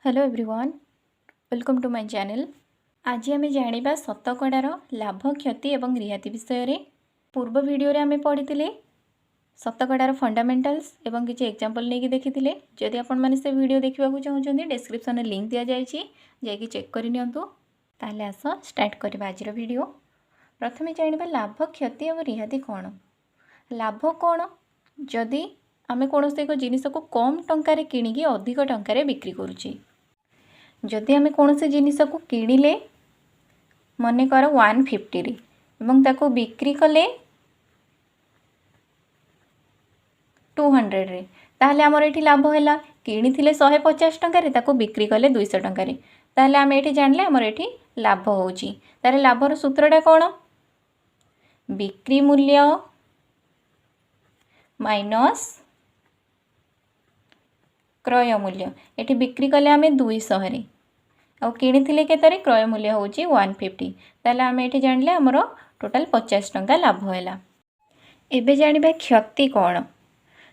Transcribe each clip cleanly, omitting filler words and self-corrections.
Hello everyone, welcome to my channel. आज आम जाना शतकड़ार लाभ क्षति एवं रिहाती विषय रे। पूर्व वीडियो रे आम पढ़ी शतकड़ार फंडामेंटल्स एवं किसी एग्जांपल नहीं देखी। जदि आपण मैंने से वीडियो देखा चाहते डिस्क्रिप्शन में लिंक दि जाए जाकि चेक कर नियंतु। ताहले आस स्टार्ट करबा आज वीडियो। प्रथमे जानिबा लाभ क्षति और रिहाती कौन। लाभ कौन? जदि आम कौन से एक जिनिस को कम टंकार किणिकी अधिक टंकार बिक्री करुचे। जदि आम कौन से जिनिस को किणिले मनकर 150 रे एवं ताको बिक्री कले 200 रे, ताहले आमर एठी लाभ हैला। किणिथिले 150 टंका ताको बिक्री कले 200 टंका, ताहले आम एठी जानले आमर एठी लाभ होउची। तारे लाभर सूत्रटा कौन? बिक्री मूल्य माइनस क्रय मूल्य। एठी बिक्री कले आम 200 रे और किणिथिले केतरे क्रय मूल्य होउची 150, ताहले आम एठी जानले आमर टोटल 50 टंका लाभ हैला। एबे जानिबा क्षति कौन।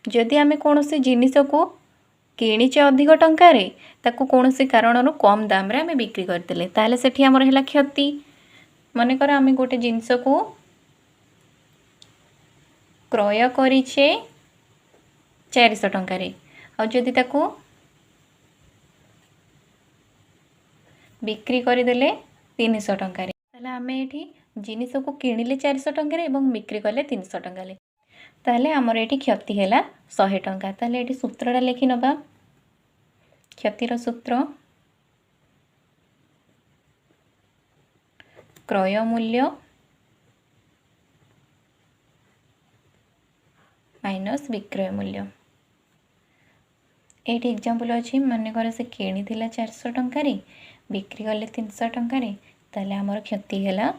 जदि आम कौन से जिनिस को किणीचे अधिक टंका ताकू कौन से कारण कम दाम रे आम बिक्री करते, ताहले सेठी आमर हैला क्षति। मनकर आम गोटे जिनिस को क्रय करिछे 400 टंका और जदि ताकू बिक्री करदेले 300 टंका, ताहले आम एठी जिनिस को किणिले 400 टंका एवं बिक्री कले 300 टंका, ताहले आमर एठी क्षति हैला 100 टंका। ताहले एठी सूत्रटा लिखि नबा। क्षतिर सूत्र क्रय मूल्य माइनस विक्रय मूल्य। एठी एग्जांपल अछि, मनकर से किणिथिला 400 टंका बिक्री कले 300 टंका, ताहले आमर क्षति हैला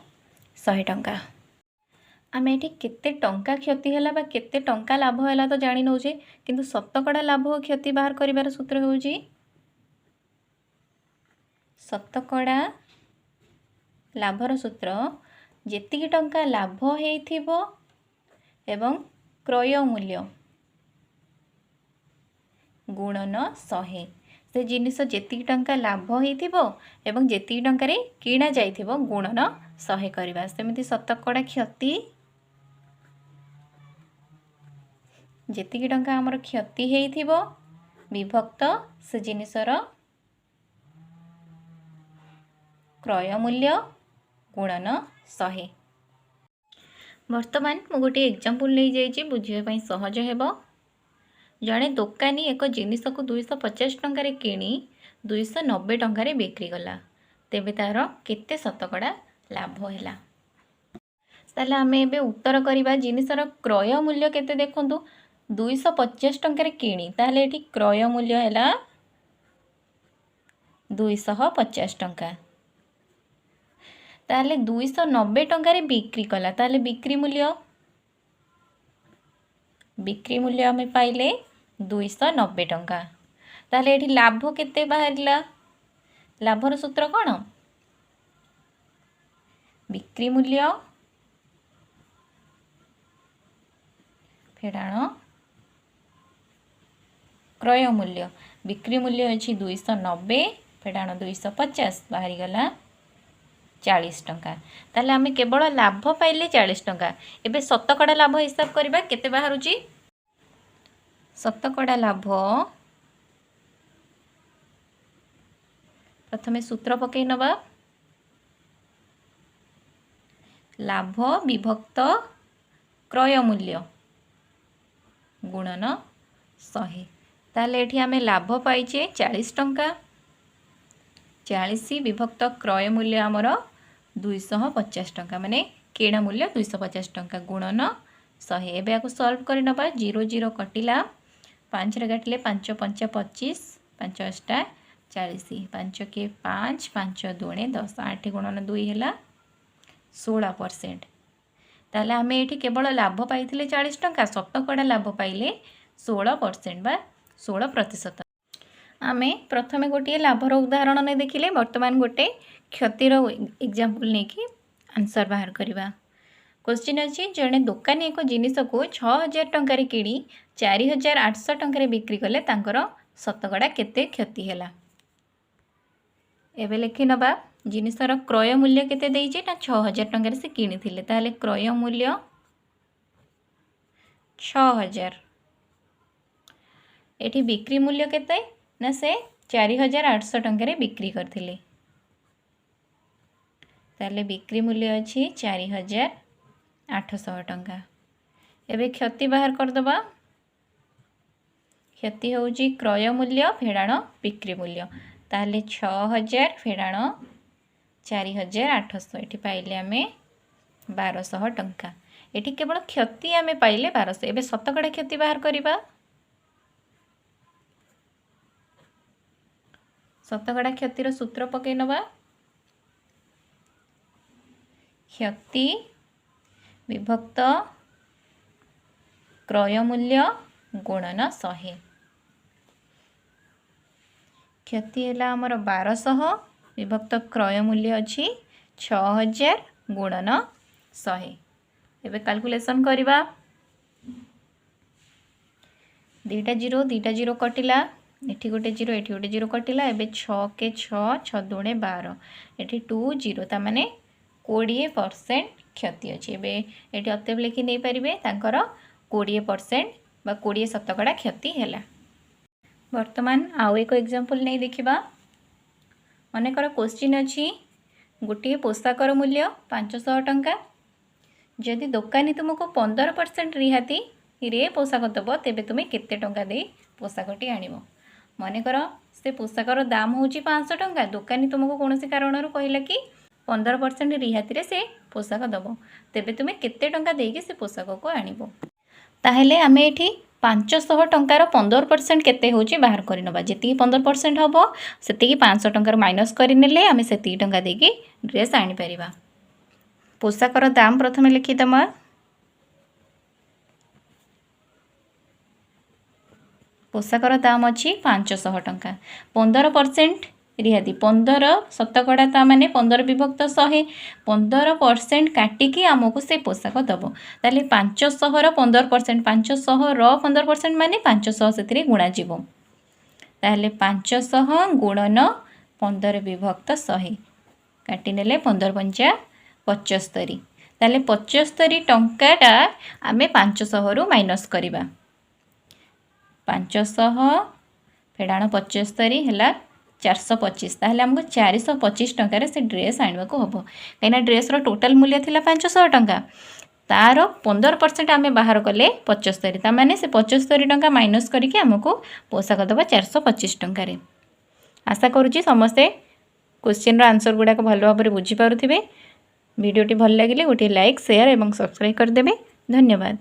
100 टंका। आम एठी केते टंका क्षति हैला बा केते टंका लाभ हैला तो जानि नौजे, किंतु शतकड़ा लाभ और क्षति बाहर करिवार सूत्र होउची शतकड़ा लाभर सूत्र जेतिकी टंका लाभ हेइथिबो एवं क्रय मूल्य गुणन 100। से जिनिस जेतिकी टंका लाभ हेइथिबो एवं जेतिकी टंका रे किणा जाइथिबो गुणन 100 करबा। सेमिति शतकड़ा क्षति जेतिकी टंका हमर क्षति हेइथिबो विभक्त से जिनिसर क्रय मूल्य गुणन 100। वर्तमान मु गोटे एग्जांपल नहीं जाइए बुझे पई सहज हेबो। जड़े दोकानी एक जिनिस को 250 टंका किणी 290 टंका बिक्री कला, तेबे तार केते शतकड़ा लाभ हैला। ताले आमे एबे उत्तर करिबा जिनिसर क्रय मूल्य केते देखंतु 250 टंका किणी, ताले एठी क्रय मूल्य हैला 250 टंका। ताले 290 टंका बिक्री कला, ताले बिक्री मूल्य आमे पाइले 290 टंका। ताले एठी लाभ केते बाहरिला? लाभर सूत्र कौन? बिक्री मूल्य फेडाण क्रय मूल्य। बिक्री मूल्य अछि 290 फेडाण 250 बाहरी गला 40 टंका। ताले आमे केवल लाभ पाइले 40 टंका। एबे शतकड़ा लाभ हिसाब करबा केते बाहरुची? शतकड़ा लाभ प्रथमे सूत्र पकई नबा। लाभ विभक्त क्रय मूल्य गुणन 100। ताले एठी आमे लाभ पाइचे 40 टंका, 40 विभक्त क्रय मूल्य आमर 250 टंका, माने किणा मूल्य 250 टंका गुणन 100। एबे आको सॉल्व करि नबा। 0 0 कटिला, 5 रे काटिले 5 5 25, 5 8 40, 5 के 5, 5 2 10, 8 गुणन 2 हैला 16%। ताले आमे एठी केवल लाभ पाइथिले 40 टंका, शतकड़ा लाभ पाइले 16% बा 16%। आमे प्रथमे गोटे लाभर उदाहरण ने देखिले, वर्तमान गोटे क्षतिर एग्जांपल नहीं कि आंसर बाहर करवा। क्वेश्चन अच्छी, जड़े दोकानी एक जिनिस को 6000 टंका किणी 4800 टंका बिक्री कले तांकर शतकड़ा केते क्षति हैला। एबे लिखि नबा जिनिसर क्रय मूल्य केते देइचे ना 6000 टंका से किनिथिले ताले क्रय मूल्य 6000 एठी बिक्री मूल्य केते ना से 4800 टंका रे बिक्री करथिले ताले बिक्री मूल्य अछि 4800 टंका। एबे क्षति बाहर कर दबा क्षति होउची क्रय मूल्य फेडाण बिक्री मूल्य ताले 6000 फेडाण 4800 एठी पाइले आमे 1200 टंका एठी केवल क्षति आमे पाइले 1200। एबे शतकड़ा क्षति बाहर करिबा शतकड़ा क्षतिर सूत्र पकई नबा क्षति विभक्त क्रय मूल्य गुणन 100 क्षति है आमर 1200 विभक्त क्रय मूल्य अच्छी 6000 गुणन 100। एबे कैलकुलेशन करवा दीटा जीरो कटिला एठी गोटे जीरो कटिला एबे 6 के 6 6 दूणे 12 एठी 2 जीरो ता माने 20% क्षति अच्छी एबे एठी अतेब लिखि नहीं पारिबे तांकर 20% बा 20 शतकड़ा क्षति हैला। वर्तमान आउ एक एग्जांपल नहीं देखिबा अनेकर क्वेश्चन अच्छी गोटे पोशाकर मूल्य 500 टंका जदि दुकानी तुमको 15% रिहाती रे पोशाक दब तेबे तुम्हें केते टंका दे पोशाकटी आनिबो मनेकर से पोशाकर दाम होची 500 टंका दुकानी तुमको कौन से कारण कहला कि 15% रिहाती रे से पोशाक दब तेबे तुम्हें केते टंका देके से पोशाक को आनिबो ताहेले आमे एठी 500 टंकार 15% केते होची बाहर करि नबा जेती 15% हबो सेती 500 टंकार माइनस करि नेले आमे सेती टंका देके ड्रेस आनि परिबा। पोशाकर दाम प्रथमे लिखि दमा पोशाकर दाम अच्छी 500 टंका 15% रिहाती 15 शतकड़ा ता माने 15 विभक्त 100 15% काटिकी आमको से पोशाक दब ताले 500 रो 15% 500 रो 15% माने 500 से गुणा जीवो ताले 500 गुणन 15 विभक्त 100 काटी नेले 15 पंचा 75 ताले 75 टंकाटा आमे 500 रु माइनस करिबा 500 फेडाण 75 है 425 ताहले हमको 425 टंकार से ड्रेस आने को हम कहीं ड्रेस रो टोटल मूल्य थिला 500 टंका तार 15% आमे बाहर कले 75 ता माने से 75 टंका माइनस करके हमको पोशाक दबा 425 टंकार। आशा करुच्ची समस्ते क्वेश्चन रो आंसर गुड़ाक भल भाव बुझी पारुथिबे। वीडियोटी भल लगिले गोटे लाइक शेयर एवं सब्सक्राइब करदेबे। धन्यवाद।